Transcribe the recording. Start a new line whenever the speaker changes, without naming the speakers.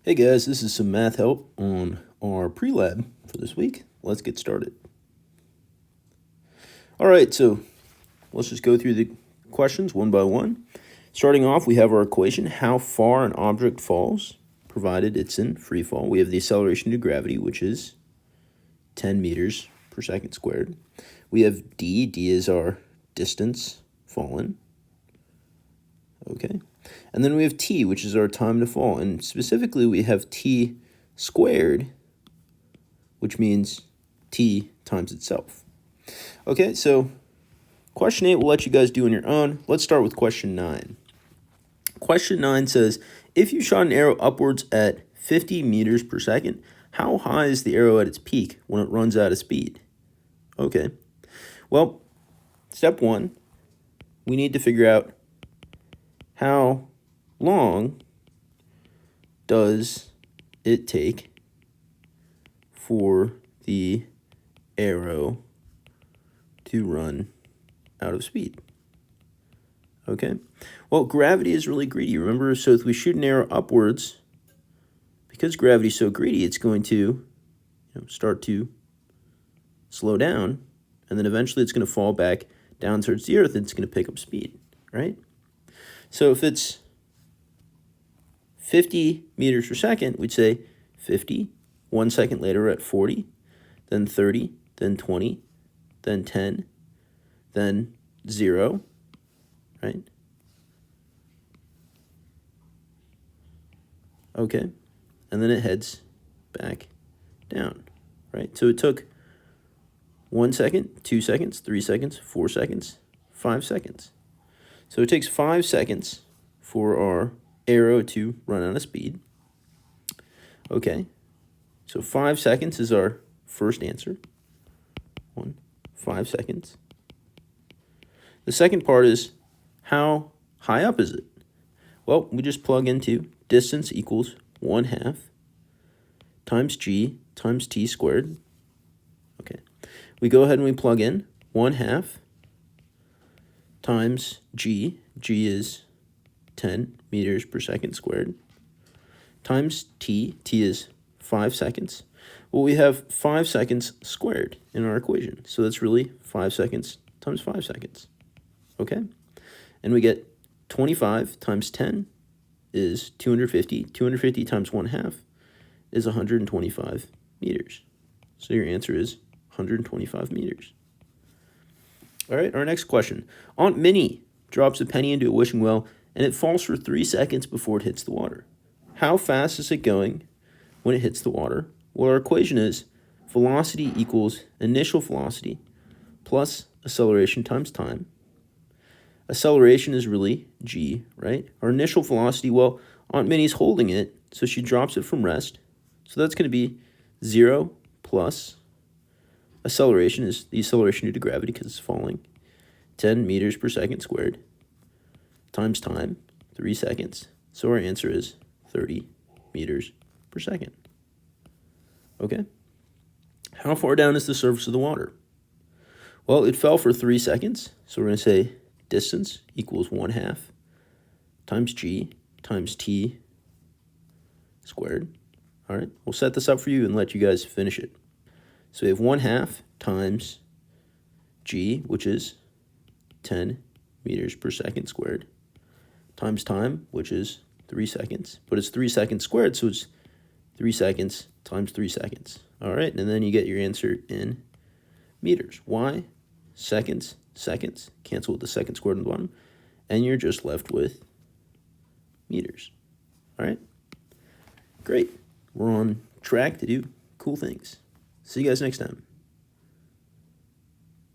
Hey guys, this is some math help on our pre-lab for this week. Let's get started. All right, so let's just go through the questions one by one. Starting off, we have our equation, how far an object falls, provided it's in free fall. We have the acceleration due to gravity, which is 10 meters per second squared. We have d is our distance fallen. Okay. And then we have t, which is our time to fall. And specifically, we have t squared, which means t times itself. Okay, so question 8 we'll let you guys do on your own. Let's start with question 9. Question 9 says, if you shot an arrow upwards at 50 meters per second, how high is the arrow at its peak when it runs out of speed? Okay, well, step 1, we need to figure out how long does it take for the arrow to run out of speed? Okay, well, gravity is really greedy, remember? So if we shoot an arrow upwards, because gravity is so greedy, it's going to start to slow down, and then eventually it's going to fall back down towards the earth, and it's going to pick up speed, right? So if it's 50 meters per second, we'd say 50. 1 second later, we're at 40, then 30, then 20, then 10, then 0, right? Okay, and then it heads back down, right? So it took 1 second, 2 seconds, 3 seconds, 4 seconds, 5 seconds. So it takes 5 seconds for our arrow to run out of speed. Okay, so 5 seconds is our first answer. 5 seconds. The second part is, how high up is it? Well, we just plug into distance equals 1/2 times g times t squared. Okay, we go ahead and we plug in 1/2 times g is 10 meters per second squared, times t is 5 seconds. Well, we have 5 seconds squared in our equation, so that's really 5 seconds times 5 seconds, okay? And we get 25 times 10 is 250. 250 times 1/2 is 125 meters. So your answer is 125 meters. All right, our next question. Aunt Minnie drops a penny into a wishing well, and it falls for 3 seconds before it hits the water. How fast is it going when it hits the water? Well, our equation is velocity equals initial velocity plus acceleration times time. Acceleration is really g, right? Our initial velocity, well, Aunt Minnie's holding it, so she drops it from rest. So that's going to be 0 plus acceleration is the acceleration due to gravity because it's falling, 10 meters per second squared, times time, 3 seconds. So our answer is 30 meters per second. Okay? How far down is the surface of the water? Well, it fell for 3 seconds, so we're going to say distance equals 1/2 times g times t squared. All right, we'll set this up for you and let you guys finish it. So we have 1/2 times g, which is 10 meters per second squared, times time, which is 3 seconds. But it's 3 seconds squared, so it's 3 seconds times 3 seconds. All right, and then you get your answer in meters. Why? Seconds, seconds. Cancel with the second squared on the bottom, and you're just left with meters. All right, great. We're on track to do cool things. See you guys next time.